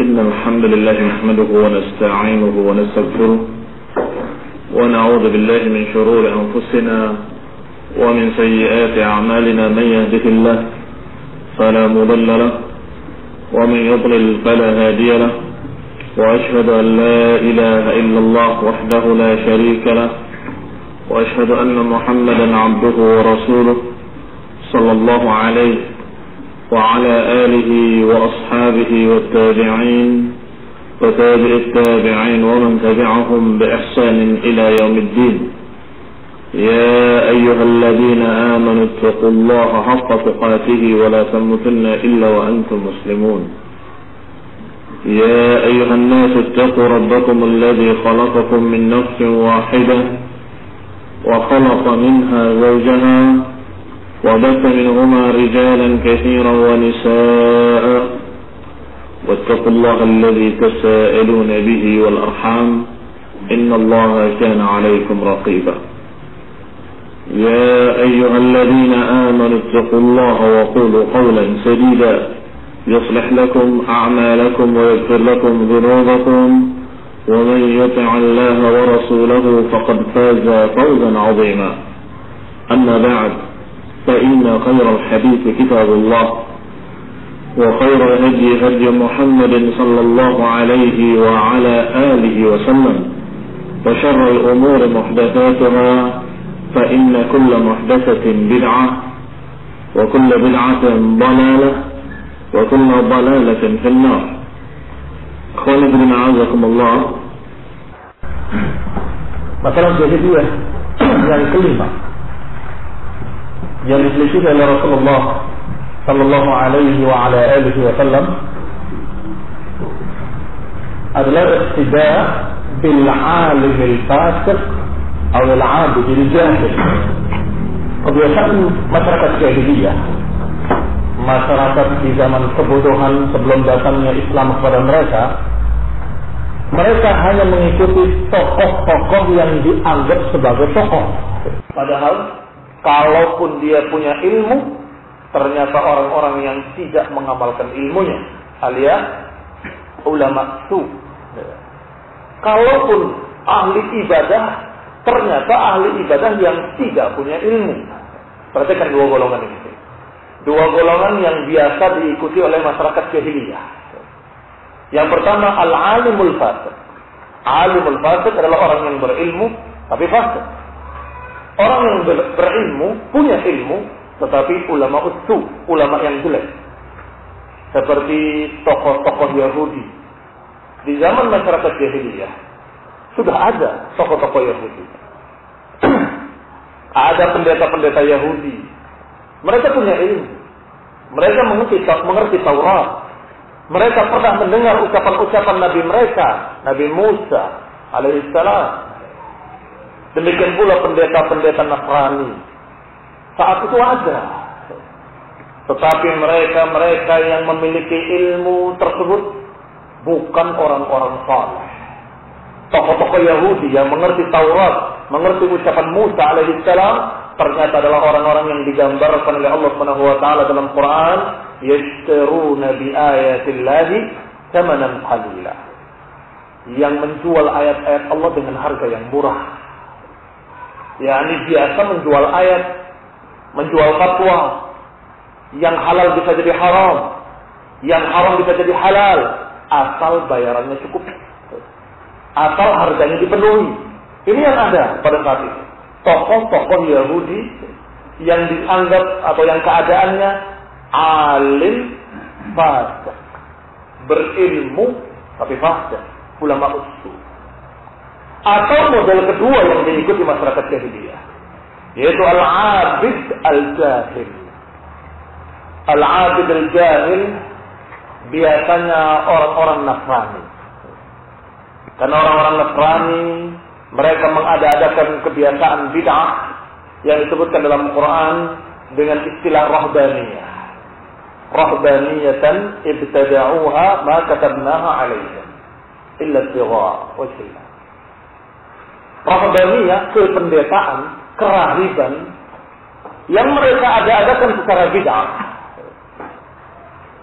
إن الحمد لله نحمده ونستعينه ونستغفره ونعوذ بالله من شرور أنفسنا ومن سيئات أعمالنا. من يهده الله فلا مضل له ومن يضلل فلا هادي له، وأشهد أن لا إله إلا الله وحده لا شريك له، وأشهد أن محمدا عبده ورسوله صلى الله عليه وعلى آله وأصحابه والتابعين وتابع التابعين ومن تبعهم بإحسان إلى يوم الدين. يا أيها الذين آمنوا اتقوا الله حق تقاته ولا تموتن إلا وأنتم مسلمون. يا أيها الناس اتقوا ربكم الذي خلقكم من نفس واحدة وخلق منها زوجها وبث منهما رجالا كثيرا ونساء، واتقوا الله الذي تساءلون به والأرحام إن الله كان عليكم رقيبا. يا أيها الذين آمنوا اتقوا الله وقولوا قولا سديدا يصلح لكم أعمالكم ويغفر لكم ذنوبكم، ومن يطع الله ورسوله فقد فاز فوزا عظيما. أما بعد، فإن خير الحديث كتاب الله، وخير الهدي هدي محمد صلى الله عليه وعلى آله وسلم، وشر الأمور محدثاتها، فإن كل محدثة بدعة، وكل بدعة ضلالة، وكل ضلالة في النار. Akhwani fillah, a'azakumullah. Masalah jahiliyah yang kelima yang diselidiki oleh Rasulullah sallallahu alaihi wa ala alihi wasallam adalah iqtida' bil 'alim al-fasiq atau al-'abid al-jahil. Kebiasaan masyarakat jahiliyah, masyarakat di zaman kebodohan sebelum datangnya Islam kepada mereka hanya mengikuti tokoh-tokoh yang dianggap sebagai tokoh. Padahal kalaupun dia punya ilmu, ternyata orang-orang yang tidak mengamalkan ilmunya, alias ulama su. Kalaupun ahli ibadah, ternyata ahli ibadah yang tidak punya ilmu. Perhatikan dua golongan ini. Dua golongan yang biasa diikuti oleh masyarakat jahiliyah. Yang pertama, al-alimul fasik. Alimul fasik adalah orang yang berilmu tapi fasik. Orang yang berilmu, punya ilmu, tetapi ulama usu, ulama yang jelek. Seperti tokoh-tokoh Yahudi. Di zaman masyarakat jahiliyah sudah ada tokoh-tokoh Yahudi. Ada pendeta-pendeta Yahudi. Mereka punya ilmu. Mereka mengerti Taurat. Mereka pernah mendengar ucapan-ucapan Nabi mereka, Nabi Musa alaihissalam. Demikian pula pendeta-pendeta Nasrani. Saat itu ada. Tetapi mereka yang memiliki ilmu tersebut bukan orang-orang saleh. Tokoh-tokoh Yahudi yang mengerti Taurat, mengerti ucapan Musa alaihissalam, ternyata adalah orang-orang yang digambarkan oleh Allah Subhanahu wa taala dalam Quran, yashtaruna bi ayatillahi thamanan qalila. Yang menjual ayat-ayat Allah dengan harga yang murah. yakni biasa menjual ayat, menjual fatwa. Yang halal bisa jadi haram, yang haram bisa jadi halal, asal bayarannya cukup, asal harganya dipenuhi. Ini yang ada pada saat itu. Tokoh-tokoh Yahudi yang dianggap atau yang keadaannya alim fasik, berilmu tapi fasik, ulama usul. Atau model kedua yang diikuti masyarakat jahiliyah, yaitu al-abid al-jahil. Al-abid al-jahil biasanya orang-orang Nasrani. Karena orang-orang Nasrani mereka mengada-adakan kebiasaan bid'ah yang disebutkan dalam Quran dengan istilah rahbaniyah. Rahbaniyatan ibtada'uha ma katabnaha 'alaihim illa ibtigha' wajhillah. Rahbaniyah, kependetaan, kerahiban yang mereka ada-adakan secara bid'ah.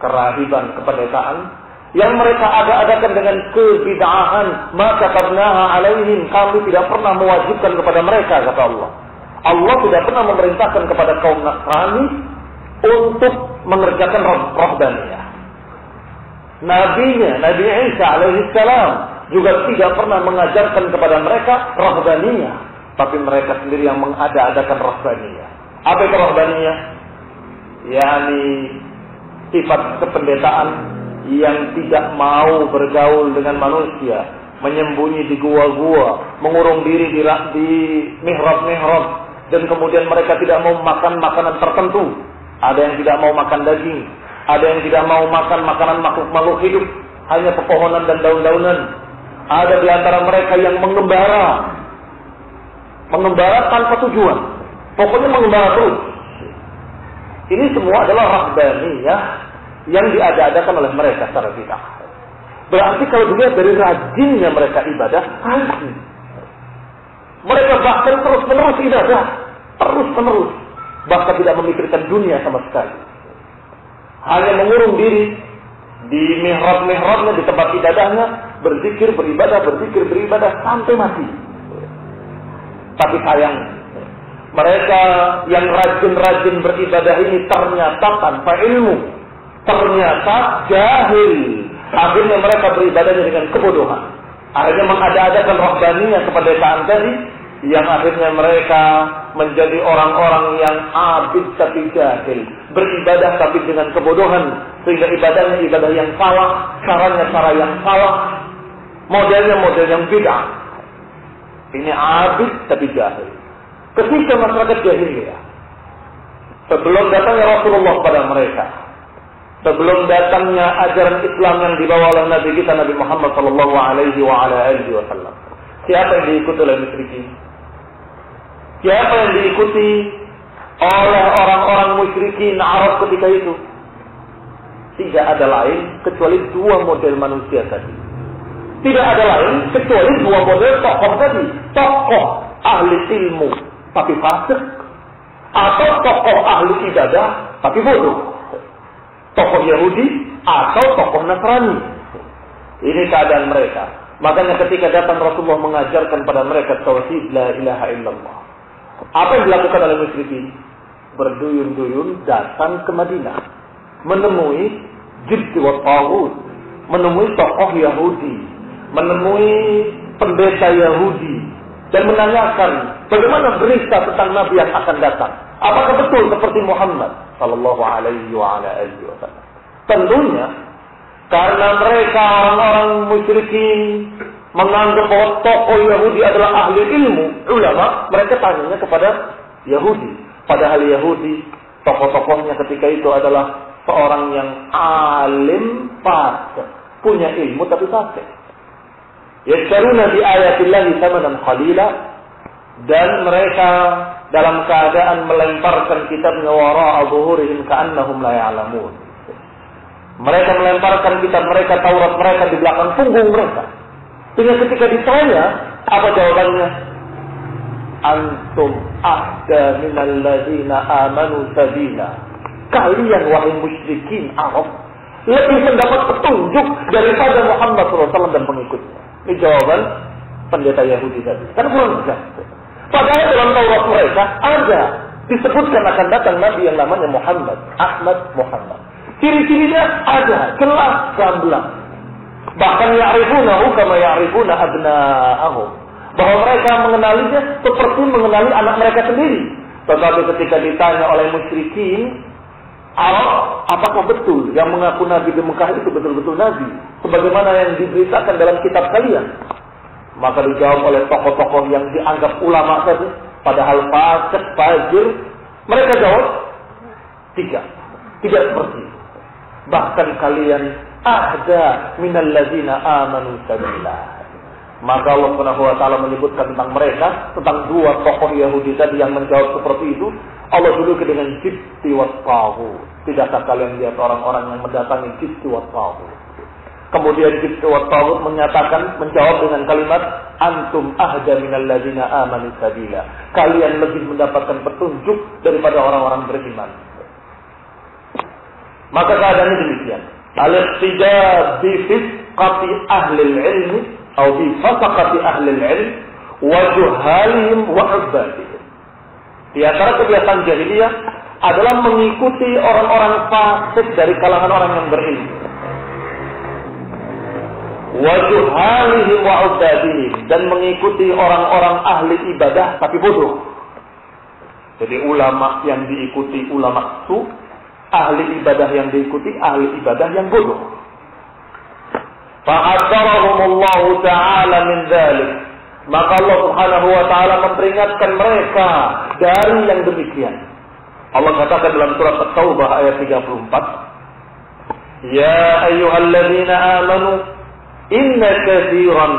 Kerahiban, kependetaan yang mereka ada-adakan dengan kebid'ahan, maka katabnaha alaihim, kami tidak pernah mewajibkan kepada mereka, kata Allah. Allah tidak pernah memerintahkan kepada kaum Nasrani untuk mengerjakan rahbaniyah. Nabinya, Nabi Isa alaihissalam juga tidak pernah mengajarkan kepada mereka rahbaniyah, tapi mereka sendiri yang mengada-adakan rahbaniyah. Apa itu rahbaniyah? yakni sifat kependetaan yang tidak mau bergaul dengan manusia, menyembunyi di gua-gua, mengurung diri di mihrab-mihrab, dan kemudian mereka tidak mau makan makanan tertentu. Ada yang tidak mau makan daging, ada yang tidak mau makan makanan makhluk-makhluk hidup, hanya pepohonan dan daun-daunan. Ada di antara mereka yang mengembara tanpa tujuan, pokoknya mengembara terus. Ini semua adalah rahbaniyah yang diada-adakan oleh mereka secara bid'ah. Berarti kalau dilihat dari rajinnya mereka ibadah, rajin. Mereka bahkan terus-menerus ibadah, terus-menerus, bahkan tidak memikirkan dunia sama sekali. Hanya mengurung diri di mihrab-mihrabnya, di tempat ibadahnya, berzikir, beribadah sampai mati. Tapi sayang, mereka yang rajin-rajin beribadah ini ternyata tanpa ilmu, ternyata jahil. Akhirnya mereka beribadahnya dengan kebodohan. Akhirnya mengada-adakan rahbaniyah kependetaan tadi, yang akhirnya mereka menjadi orang-orang yang abid tapi jahil, beribadah tapi dengan kebodohan, sehingga ibadahnya ibadah yang salah, caranya cara yang salah, modelnya model yang bid'ah. Ini abid tapi jahil. Ketika masyarakat jahiliyah, sebelum datangnya Rasulullah pada mereka, sebelum datangnya ajaran Islam yang dibawa oleh Nabi kita Nabi Muhammad sallallahu alaihi wasallam, siapa yang diikuti oleh musyrikin? Siapa yang diikuti oleh orang-orang musyrikin Arab ketika itu? Tidak ada lain kecuali dua model manusia tadi. Tidak ada lain kecuali dua model tokoh tadi. Tokoh ahli ilmu tapi fasik, atau tokoh ahli ibadah tapi bodoh. Tokoh Yahudi atau tokoh Nasrani. Ini keadaan mereka. Makanya ketika datang Rasulullah mengajarkan pada mereka tauhid la ilaha illallah, apa yang dilakukan oleh musyrikin? Berduyun-duyun datang ke Madinah, menemui Jibt wa Taghut, menemui tokoh Yahudi, menemui pendeta Yahudi, dan menanyakan bagaimana berita tentang Nabi yang akan datang. Apakah betul seperti Muhammad sallallahu alaihi wasallam? Tentunya karena mereka orang-orang musyrikin menganggap bahwa tokoh Yahudi adalah ahli ilmu, ulama, mereka tanyanya kepada Yahudi. Padahal Yahudi, tokoh-tokohnya ketika itu adalah seorang yang alim fasik, punya ilmu tapi fasik. Yashtaruna bi ayatillahi thamanan qalila, dan mereka dalam keadaan melemparkan kitabnya wara'a zuhurihim ka'annahum la ya'lamun. Mereka melemparkan kitab mereka, Taurat mereka di belakang punggung mereka. Sehingga ketika ditanya, apa jawabannya? Antum ahda minal ladzina amanu sabila. Kalian wahai musyrikin Arab lebih mendapat petunjuk daripada Muhammad SAW dan pengikutnya. Ini jawaban pendeta Yahudi tadi. Kan kurang jelas. Padahal dalam Taurat mereka ada disebutkan akan datang Nabi yang namanya Muhammad, Ahmad Muhammad. Ciri-cirinya ada, jelas gamblang. Bahkan ya'rifunahu kama ya'rifuna abna'ahum. Bahwa mereka mengenalinya seperti mengenali anak mereka sendiri. Tetapi ketika ditanya oleh musyrikin Arab, apakah betul yang mengaku Nabi di Mekah itu betul-betul Nabi, sebagaimana yang diberitakan dalam kitab kalian? Maka dijawab oleh tokoh-tokoh yang dianggap ulama tadi, padahal fasik, fajir. Mereka jawab, tidak seperti itu. Bahkan kalian ahda minal ladzina amanu sabila. Maka Allah Subhanahu wa taala menyebutkan tentang mereka, tentang dua tokoh Yahudi tadi yang menjawab seperti itu. Allah juluki dengan jibti wa taghut. Tidakkah kalian lihat orang-orang yang mendatangi jibti wa taghut? Kemudian jibti wa taghut menjawab dengan kalimat antum ahda minal ladzina amanu sabila. Kalian lebih mendapatkan petunjuk daripada orang-orang beriman. Maka keadaannya demikian. al-iqtida bi fisqati ahli al-ilm atau bi fasaqati ahli al-ilm wa juhalihim wa ubadihim. Di antara kebiasaan jahiliyah adalah mengikuti orang-orang fasik dari kalangan orang yang berilmu. Wa juhalihim wa ubadihim, dan mengikuti orang-orang ahli ibadah tapi bodoh. Jadi ulama yang diikuti ulama su, ahli ibadah yang diikuti ahli ibadah yang bodoh. Fa'adzarahumullahu ta'ala min dzalik. Maka Allah Subhanahu wa taala memperingatkan mereka dari yang demikian. Allah katakan dalam surat At-Taubah ayat 34, "Ya ayyuhalladzina amanu inna katsiran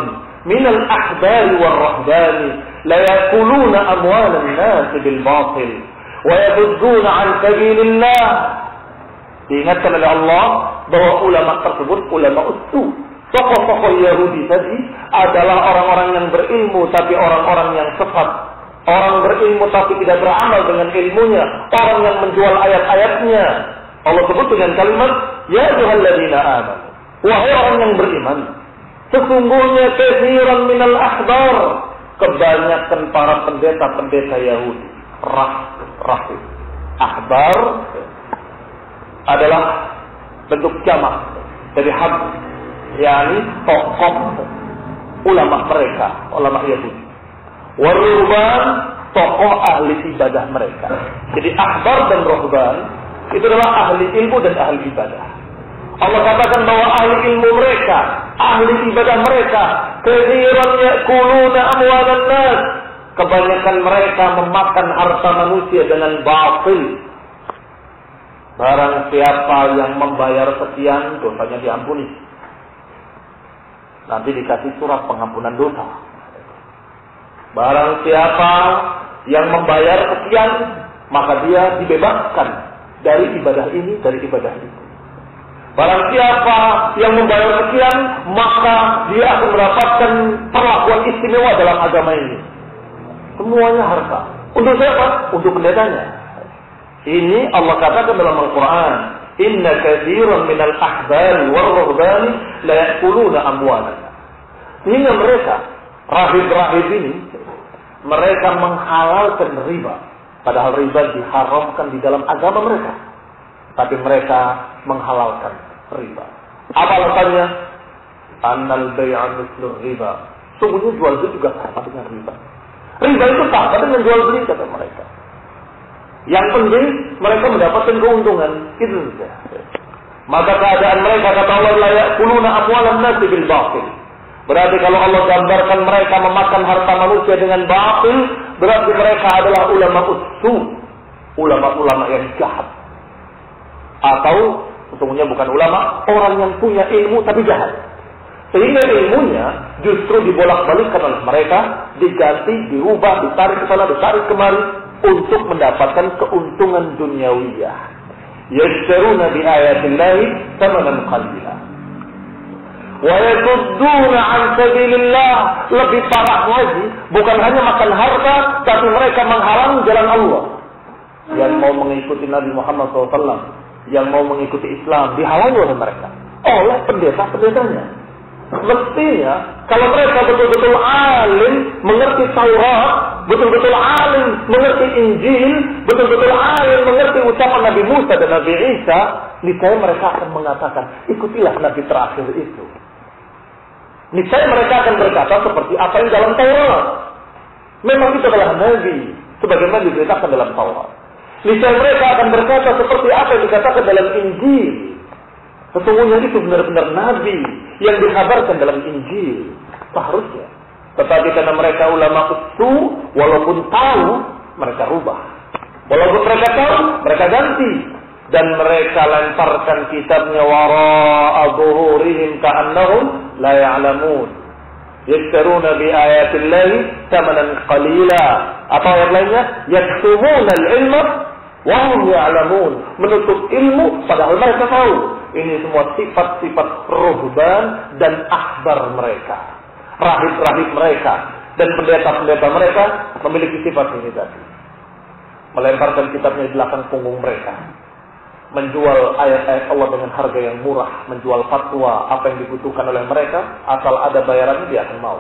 minal ahbari war-rahbani la yakuluna amwalan nas bil batil wa yabudduna an sabilillah." Diingatkan oleh Allah bahwa ulama tersebut ulama ustu. Tokoh-tokoh Yahudi tadi adalah orang-orang yang berilmu tapi orang-orang yang sesat. Orang berilmu tapi tidak beramal dengan ilmunya. Orang yang menjual ayat-ayatnya. Allah sebut dengan kalimat, "Ya ayyuhalladzina amanu." Wahai orang yang beriman, sesungguhnya katsiran minal ahbar, kebanyakan para pendeta-pendeta Yahudi, rahib. Ahbar adalah bentuk jamak dari hab, yakni tokoh ulama mereka, ulama Yahudi. Waruhban, tokoh ahli ibadah mereka. Jadi ahbar dan ruhban itu adalah ahli ilmu dan ahli ibadah. Allah katakan bahwa ahli ilmu mereka, ahli ibadah mereka, katsiran yakuluna amwalan nas, kebanyakan mereka memakan harta manusia dengan batil. Barang siapa yang membayar sekian, dosanya diampuni. Nanti dikasih surat pengampunan dosa. Barang siapa yang membayar sekian, maka dia dibebaskan dari ibadah ini, dari ibadah itu. Barang siapa yang membayar sekian, maka dia akan mendapatkan perlakuan istimewa dalam agama ini. Semuanya harta. Untuk siapa? Untuk pendetanya. Ini Allah katakan dalam Al-Quran, "Inna katsiran minal ahbari war-ruhbani la ya'kuluna amwalana." Sehingga mereka, rahib-rahib ini, mereka menghalalkan riba. Padahal riba diharamkan di dalam agama mereka. Tapi mereka menghalalkan riba. Apa alasannya? Annal bai'a mithlu riba. Sungguhnya jual beli juga sama dengan riba. Riba itu sama dengan jual beli, kata mereka. Yang penting mereka mendapatkan keuntungan. Itu saja. Maka keadaan mereka, kata Allah, la ya'kuluna amwalan nasi bil batil. Berarti kalau Allah gambarkan mereka memakan harta manusia dengan batil, berarti mereka adalah ulama usu, ulama-ulama yang jahat. Atau sesungguhnya bukan ulama, orang yang punya ilmu tapi jahat. Sehingga ilmunya justru dibolak-balikkan oleh mereka, diganti, dirubah, ditarik ke sana, ditarik kemari untuk mendapatkan keuntungan duniawiyah. Yashtaruna bi ayatillahi thamanan qalila. Wa yasudduna an sabilillah. Lebih parah lagi, bukan hanya makan harta, tapi mereka menghalangi jalan Allah. Yang mau mengikuti Nabi Muhammad SAW, yang mau mengikuti Islam, dihalangi oleh mereka, oleh pendeta-pendetanya. Mestinya, kalau mereka betul-betul alim, mengerti Taurat, betul-betul alim, mengerti Injil, betul-betul alim, mengerti ucapan Nabi Musa dan Nabi Isa, niscaya mereka akan mengatakan, ikutilah Nabi terakhir itu. Niscaya mereka akan berkata seperti apa yang dalam Taurat. Memang itu adalah Nabi, sebagaimana diberitakan dalam Taurat. Niscaya mereka akan berkata seperti apa yang dikatakan dalam Injil. Sesungguhnya itu benar-benar Nabi yang dikabarkan dalam Injil. Seharusnya. Tetapi karena mereka ulama usu, walaupun tahu, mereka rubah. Walaupun mereka tahu, mereka ganti. Dan mereka lemparkan kitabnya wara'a zuhurihim ka'annahum la ya'lamun. Yashtaruna bi ayatillahi thamanan qalila. Apa ayat lainnya? Yaktumuna al-ilma wa hum ya'lamun. Menutup ilmu padahal mereka tahu. Ini semua sifat-sifat ruhban dan ahbar mereka. Rahib-rahib mereka dan pendeta-pendeta mereka memiliki sifat ini tadi. Melemparkan kitabnya di belakang punggung mereka. menjual ayat-ayat Allah dengan harga yang murah, menjual fatwa apa yang dibutuhkan oleh mereka, asal ada bayarannya dia akan mau.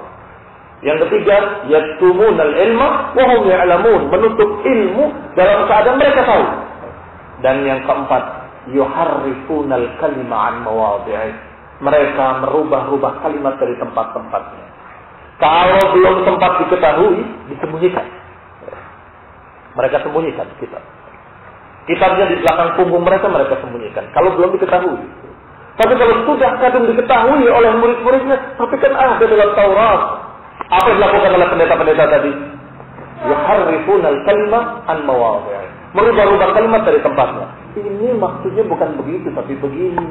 Yang ketiga, yaktumunal ilma wa hum ya'lamun, menutup ilmu dalam keadaan mereka tahu. Dan yang keempat, yuharrifunal kalima an mawadhi'i, mereka merubah-rubah kalimat dari tempat-tempatnya. Kalau belum sempat diketahui, disembunyikan. Mereka sembunyikan kitabnya di belakang punggung mereka sembunyikan. Kalau belum diketahui. Tapi kalau sudah kadung diketahui oleh murid-muridnya, tapi kan ada dalam Taurat. Apa yang dilakukan oleh pendeta-pendeta tadi? Yuharrifunal kalima an mawadhi'i, merubah-rubah kalimat dari tempatnya. Ini maksudnya bukan begitu, tapi begini.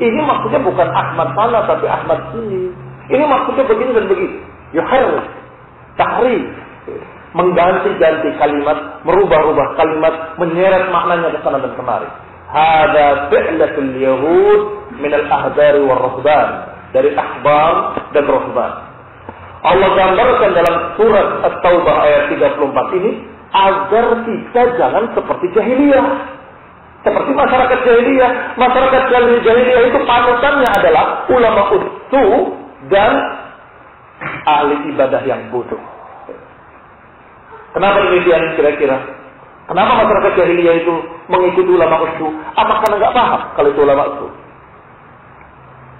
Ini maksudnya bukan Ahmad sana, tapi Ahmad sini. Ini maksudnya begini dan begitu. Yuharrif, tahrif, mengganti-ganti kalimat, merubah-rubah kalimat, menyeret maknanya ke sana dan kemari. Hada fi'latul yahud min al-ahbari wal ruhban, dari ahbar dan ruhban. Allah gambarkan dalam surat At-Taubah ayat 34 ini agar kita jangan seperti jahiliyah. Seperti masyarakat jahiliyah. Masyarakat jahiliyah itu panutannya adalah ulama usu dan ahli ibadah yang bodoh. Kenapa demikian kira-kira? Kenapa masyarakat jahiliyah itu mengikuti ulama usu? Apa karena nggak paham kalau itu ulama usu?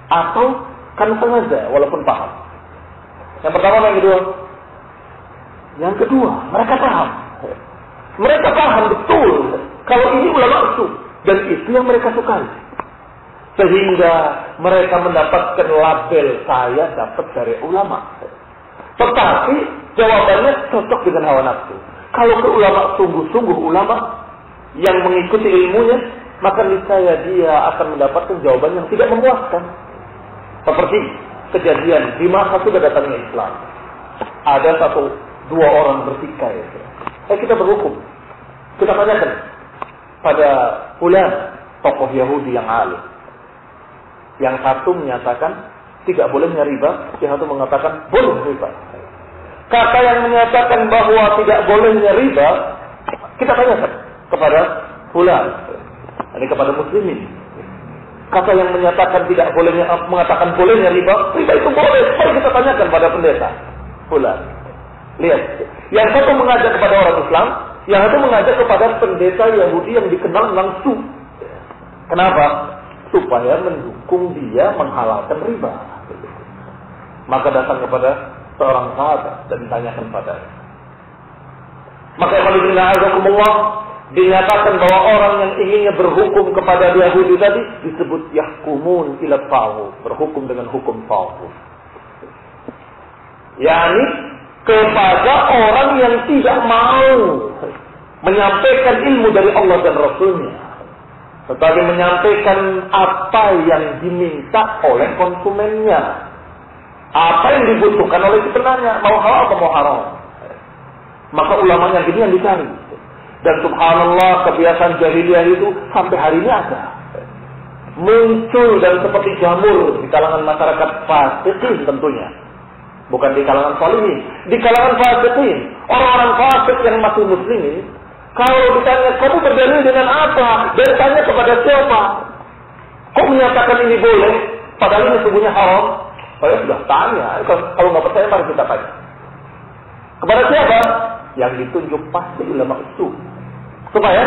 Atau kan sengaja walaupun paham? Yang pertama, yang kedua? Yang kedua, mereka paham. Mereka paham betul kalau ini ulama usu dan itu yang mereka sukai. Sehingga mereka mendapatkan label saya dapat dari ulama. Tetapi jawabannya cocok dengan hawa nafsu. Kalau ke ulama sungguh-sungguh ulama yang mengikuti ilmunya, maka niscaya dia akan mendapatkan jawaban yang tidak memuaskan. Seperti kejadian di masa sudah datangnya Islam. Ada 1-2 orang bertikai. Kita berhukum. Kita tanyakan pada fulan, tokoh Yahudi yang alim. Yang satu menyatakan tidak bolehnya riba, yang satu mengatakan boleh riba. Kata yang menyatakan bahwa tidak bolehnya riba, kita tanyakan kepada fulan, ini kepada muslimin. Kata yang menyatakan tidak bolehnya, mengatakan bolehnya riba itu boleh. Mari kita tanyakan pada pendeta fulan. Lihat, yang satu mengajak kepada orang Islam, yang satu mengajak kepada pendeta Yahudi yang dikenal langsung. Kenapa? Supaya mendukung dia menghalalkan riba. Maka datang kepada seorang sahabat dan ditanyakan padanya. Maka Allah dinyatakan bahwa orang yang inginnya berhukum kepada Yahudi tadi disebut yahkumun ila taghut, berhukum dengan hukum taghut. yakni kepada orang yang tidak mau menyampaikan ilmu dari Allah dan Rasulnya, tetapi menyampaikan apa yang diminta oleh konsumennya, apa yang dibutuhkan oleh sebenarnya, mau halal atau mau haram. Maka ulamanya gini yang dicari. Dan subhanallah, kebiasaan jahiliyah itu sampai hari ini ada. Muncul dan seperti jamur di kalangan masyarakat fasikin tentunya. Bukan di kalangan salihin. Di kalangan fasikin. Orang-orang fasik yang masih muslimin, kalau ditanya, kamu berdalil dengan apa? Dan tanya kepada siapa? Kok menyatakan ini boleh? Padahal ini sesungguhnya haram. Saya sudah tanya. Kalau nggak percaya, mari kita tanya. Kepada siapa? Yang ditunjuk pasti ulama usul. Supaya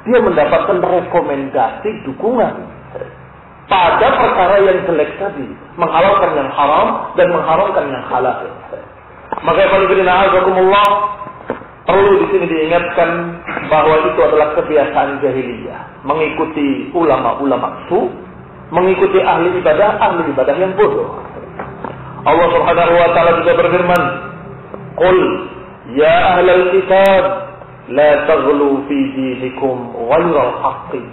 dia mendapatkan rekomendasi dukungan pada perkara yang jelek tadi, menghalalkan yang haram dan mengharamkan yang halal. Maka Allah perlu di sini diingatkan bahwa itu adalah kebiasaan jahiliyah, mengikuti ulama-ulama su, mengikuti ahli ibadah yang bodoh. Allah Subhanahu wa taala juga berfirman, "Qul ya ahlal kitab la taghlu fi dinikum ghairal haqqi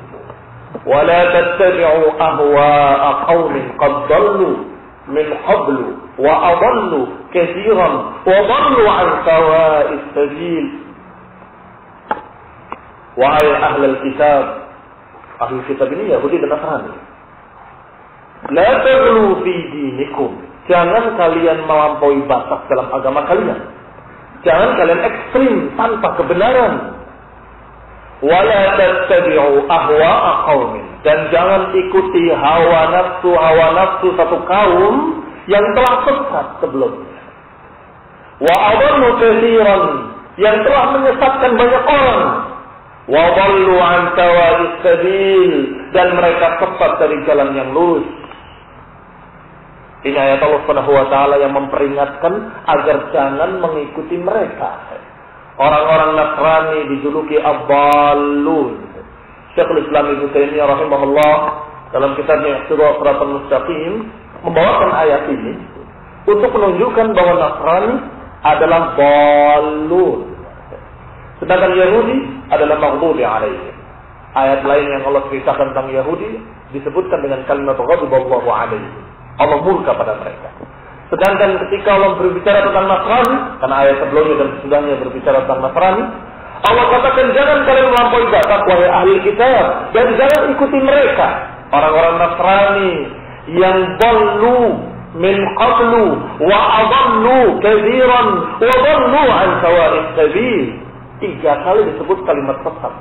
wa la tattabi'u ahwa'a qaumin qad dallu min qablu wa adallu katsiran wa dallu 'an sawa'is sabil." Wahai ahlul kitab, ahli kitab ini Yahudi dan Nasrani, la taghlu fi dinikum, jangan kalian melampaui batas dalam agama kalian. Jangan kalian ekstrim tanpa kebenaran. Wala tattabi'u ahwa'a qaumin, dan jangan ikuti hawa nafsu satu kaum yang telah sesat sebelumnya. Wa adallu katsiran, yang telah menyesatkan banyak orang. Wa dhallu an sawa'is sabil, dan mereka sesat dari jalan yang lurus. Ini ayat Allah Subhanahu wa taala yang memperingatkan agar jangan mengikuti mereka. Orang-orang Nasrani dijuluki ad-dallun. Syekhul Islam Ibnu Taimiyah rahimahullah dalam kitabnya Shiratal Mustaqim membawakan ayat ini untuk menunjukkan bahwa Nasrani adalah dallun. Sedangkan Yahudi adalah maghdubi alaihim. Ayat lain yang Allah ceritakan tentang Yahudi disebutkan dengan kalimat ghadiballahu alaihim. Allah murka pada mereka. Sedangkan ketika Allah berbicara tentang Nasrani, karena ayat sebelumnya dan sesudahnya berbicara tentang Nasrani, Allah katakan jangan kalian melampaui batas wahai ahli kitab, dan jangan ikuti mereka, orang-orang Nasrani yang dhallu min qablu wa adallu katsiran wa dhallu an sawa'is sabil. 3 kali disebut kalimat sesat.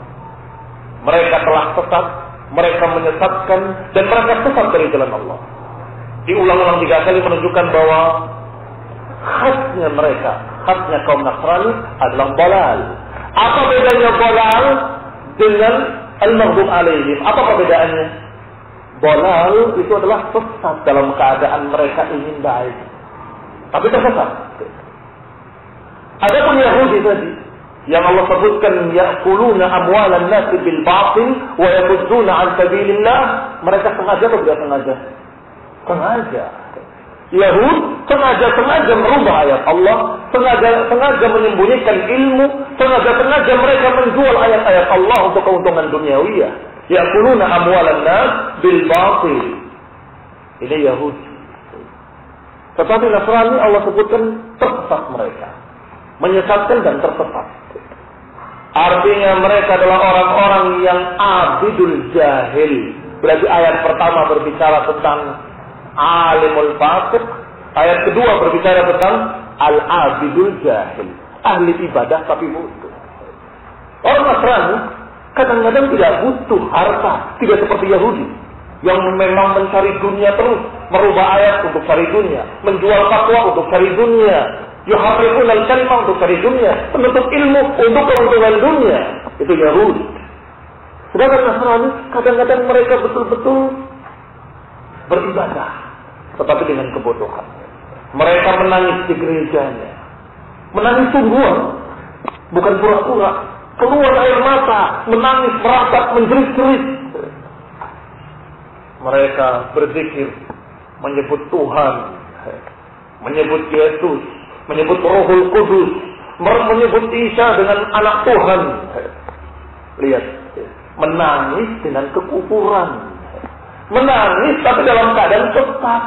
Mereka telah sesat, mereka menyesatkan, dan mereka sesat dari jalan Allah. Diulang-ulang 3 kali menunjukkan bahwa khasnya mereka, khasnya kaum Nasrani adalah dalal. Apa bedanya dalal dengan al-maghdub alaihim? Apa perbedaannya? Dalal itu adalah sesat dalam keadaan mereka ingin baik, tapi tersesat. Adapun Yahudi tadi yang Allah sebutkan ya'kuluna amwalan nas bil batil wa yasudduna an sabilillah, mereka sengaja atau tidak sengaja? Sengaja. Yahud sengaja merubah ayat Allah, sengaja menyembunyikan ilmu, sengaja mereka menjual ayat-ayat Allah untuk keuntungan duniawiyah. Ya'kuluna amwalan nas bil batil. Ini Yahud. Tetapi Nasrani Allah sebutkan tersesat mereka, menyesatkan dan tersesat. Artinya mereka adalah orang-orang yang abidul jahil. Berarti ayat pertama berbicara tentang alimul fasik, ayat kedua berbicara tentang al-abidul jahil, ahli ibadah tapi butuh. Orang Nasrani kadang-kadang tidak butuh harta, tidak seperti Yahudi yang memang mencari dunia terus, merubah ayat untuk cari dunia, menjual fatwa untuk cari dunia, yuharrifuna al-kalimah untuk cari dunia, menuntut ilmu untuk keuntungan dunia. Itu Yahudi. Sedangkan Nasrani kadang-kadang mereka betul-betul beribadah, tetapi dengan kebodohan. Mereka menangis di gerejanya, menangis sungguhan, bukan pura-pura, keluar air mata, menangis, meratap, menjerit-jerit. Mereka berzikir, menyebut Tuhan, menyebut Yesus, menyebut Rohul Kudus, menyebut Isa dengan anak Tuhan. Lihat, menangis dengan kekufuran, menangis tapi dalam keadaan sesat.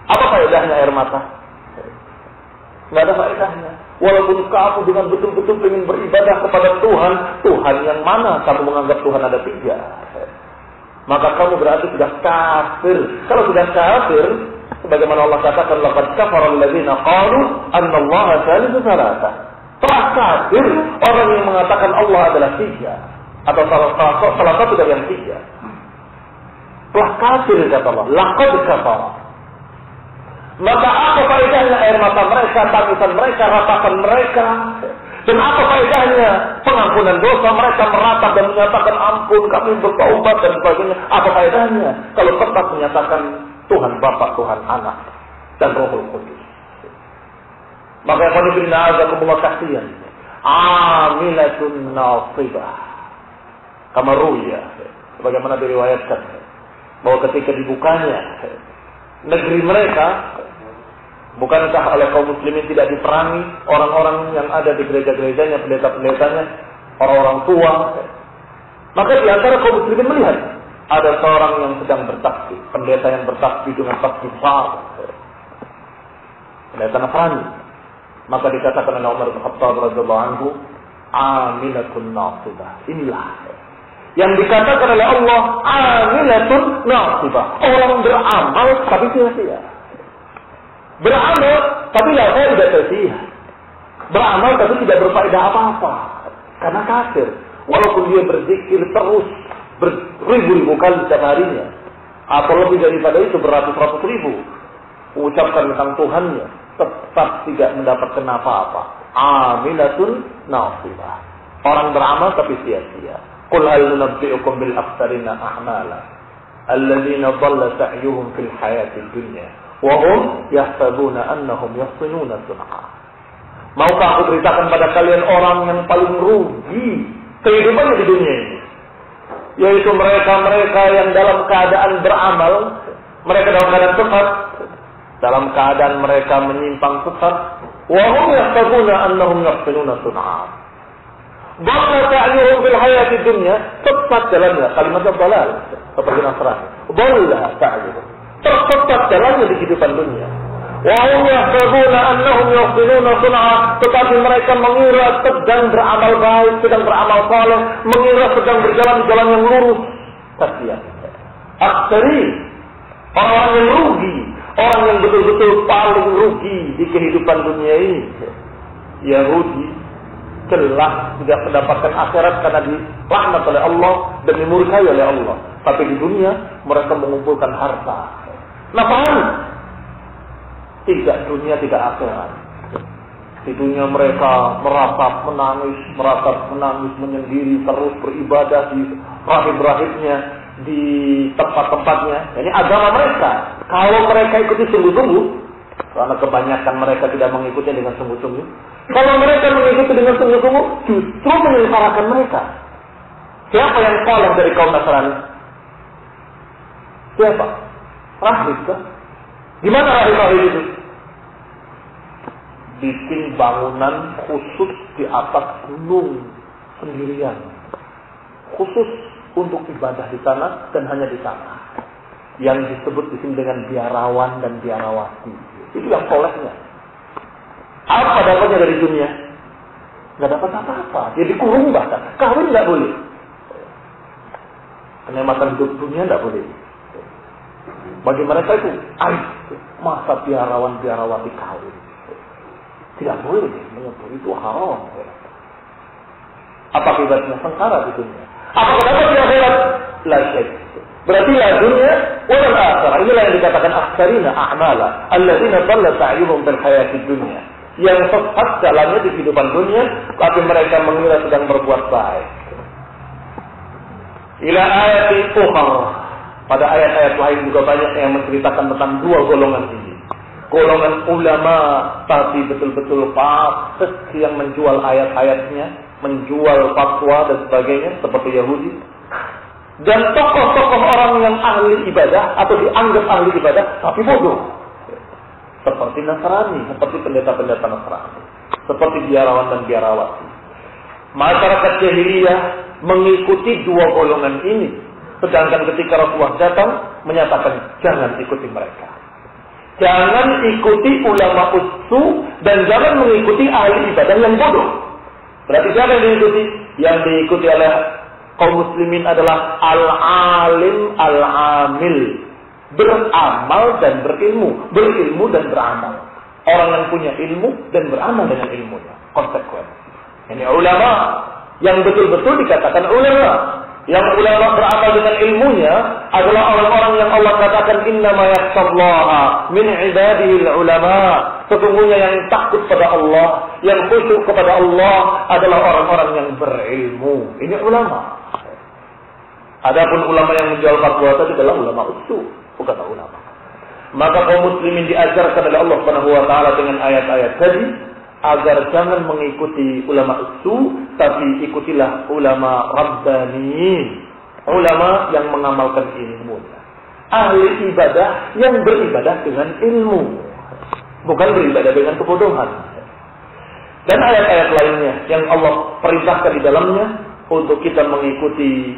Apa faedahnya air mata? Tidak ada faedahnya. Walaupun kamu dengan betul-betul ingin beribadah kepada Tuhan, Tuhan yang mana kamu menganggap Tuhan ada 3? Maka kamu berarti sudah kafir. Kalau sudah kafir, sebagaimana Allah katakan, laqad kafara alladziina qalu anna Allaha thalithu tsalatsa. Telah kafir orang yang mengatakan Allah adalah 3 atau salah satu dari yang 3. Telah kafir kata Allah, laqad kafara. Maka apa faedahnya air mata mereka, tangisan mereka, ratapan mereka? Dan apa faedahnya pengampunan dosa mereka meratap dan menyatakan ampun, kami bertaubat dan sebagainya? Apa faedahnya kalau tetap menyatakan Tuhan Bapa, Tuhan Anak, dan Rohul Kudus? Maka yang paling azakumullah kasihan, amilatun nasibah, kama ruya, sebagaimana diriwayatkan bahwa ketika dibukanya negeri mereka, bukankah oleh kaum muslimin tidak diperangi orang-orang yang ada di gereja-gerejanya, pendeta-pendetanya, orang-orang tua? Maka di antara kaum muslimin melihat ada seorang yang sedang bertasbih, pendeta yang bertasbih dengan tasbih besar, pendeta Nasrani. Maka dikatakan oleh Umar bin Khattab radhiyallahu anhu, amilatun nasibah. Inilah yang dikatakan oleh Allah, amilatun nasibah. Orang beramal tapi sia-sia. Beramal tapi tidak sia-sia. Beramal tapi tidak berfaedah apa-apa karena kafir. Walaupun dia berzikir terus beribu-ribu kali setiap harinya, atau lebih daripada itu beratus-ratus ribu, mengucapkan tentang Tuhannya, tetap tidak mendapatkan apa-apa. Amilatun nasibah. Orang beramal tapi sia-sia. Qul hal nunabbi'ukum bil akhsarina a'mala alladzina dhalla sa'yuhum fil hayatid dunya wa hum yahsabuna annahum yuhsinuna sun'a. Maukah aku beritakan pada kalian orang yang paling rugi kehidupannya di dunia ini, yaitu mereka-mereka yang dalam keadaan beramal, mereka dalam keadaan sesat, dalam keadaan mereka menyimpang sesat, wa hum yahsabuna annahum yuhsinuna sun'a. Dhalla sa'yuhum fil hayatid dunya, sesat jalannya, kalimat dhalal seperti Nasrani. Dhalla sa'yuhum, tersesat jalannya di kehidupan dunia. Wa hum yahsabuna annahum yuhsinuna sun'a, tetapi mereka mengira sedang beramal baik, sedang beramal saleh, mengira sedang berjalan di jalan yang lurus. Kasihan. Akhiri orang yang rugi, orang yang betul-betul paling rugi di kehidupan dunia ini, Yahudi, jelas tidak mendapatkan akhirat karena dilaknat oleh Allah dan dimurkai oleh Allah. Tapi di dunia mereka mengumpulkan harta. Nafaan. Tidak dunia, tidak akhirat. Di dunia mereka meratap, menangis, menyendiri, terus beribadah di rahib-rahibnya, di tempat-tempatnya. Ini agama mereka. Kalau mereka ikuti sungguh-sungguh, karena kebanyakan mereka tidak mengikutinya dengan sungguh-sungguh. Kalau mereka mengikuti dengan sungguh-sungguh, justru menyengsarakan mereka. Siapa yang saleh dari kaum Nasrani? Siapa? Rahib kan? Di mana rahib-rahib itu? Bikin bangunan khusus di atas gunung sendirian, khusus untuk ibadah di sana dan hanya di sana. Yang disebut di sini dengan biarawan dan biarawati. Itu yang solehnya. Apa dapatnya dari dunia? Nggak dapat apa-apa. Dia dikurung bahkan. Kawin nggak boleh. Kenikmatan hidup dunia nggak boleh. Bagi mereka itu aib. Masa biarawan biarawati kawin? Tidak boleh menyebut itu haram. Apa akibatnya? Sengsara di dunia. Apa dapat di akhirat? La syai'. Berarti la dunia wal akhirah. Inilah yang dikatakan akhsarina a'mala alladzina dhalla sa'yuhum fil hayatid dunya. Yang sesat jalannya di kehidupan dunia, tapi mereka mengira sedang berbuat baik. Ila ayati ukhra. Pada ayat-ayat lain juga banyak yang menceritakan tentang dua golongan ini. Golongan ulama tapi betul-betul fasik yang menjual ayat-ayatnya, menjual fatwa dan sebagainya seperti Yahudi. Dan tokoh-tokoh orang yang ahli ibadah atau dianggap ahli ibadah tapi bodoh. Seperti Nasrani, seperti pendeta-pendeta Nasrani, seperti biarawan dan biarawati. Masyarakat jahiliyah mengikuti dua golongan ini. Sedangkan ketika Rasulullah datang menyatakan jangan ikuti mereka. Jangan ikuti ulama usu dan jangan mengikuti ahli ibadah yang bodoh. Berarti siapa yang diikuti? Yang diikuti oleh kaum muslimin adalah al-alim al-amil. Beramal dan berilmu. Berilmu dan beramal. Orang yang punya ilmu dan beramal dengan ilmunya. Konsekuensi. Ini ulama yang betul-betul dikatakan ulama. Yang ulama beramal dengan ilmunya adalah orang-orang yang Allah katakan innama yakhshallaha min ibadihi ulama. Sesungguhnya yang takut pada Allah, yang khusyuk kepada Allah adalah orang-orang yang berilmu. Ini ulama. Adapun ulama yang menjual fatwa tadi adalah ulama usul, bukan ulama. Maka kaum muslimin diajarkan oleh Allah Subhanahu wa taala dengan ayat-ayat tadi agar jangan mengikuti ulama usul, tapi ikutilah ulama rabbani, ulama yang mengamalkan ilmu, ahli ibadah yang beribadah dengan ilmu, bukan beribadah dengan kebodohan. Dan ayat-ayat lainnya yang Allah perintahkan di dalamnya untuk kita mengikuti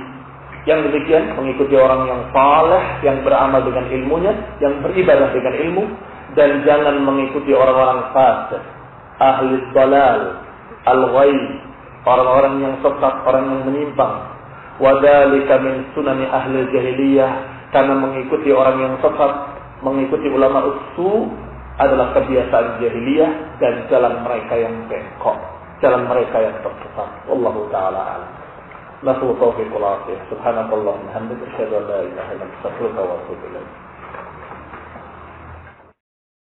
yang demikian, mengikuti orang yang saleh, yang beramal dengan ilmunya, yang beribadah dengan ilmu, dan jangan mengikuti orang-orang fasik, ahli dalal, al-ghaib, orang-orang yang sesat, orang yang menyimpang. Wadzalika min sunani ahli jahiliyah, karena mengikuti orang yang sesat, mengikuti ulama usul adalah kebiasaan jahiliyah dan jalan mereka yang bengkok, jalan mereka yang tersesat. Wallahu taala a'lam. له توفيق العافية. سبحانك اللهم وبحمدك أشهد أن لا إله إلا أنت أستغفرك وأتوب إليك.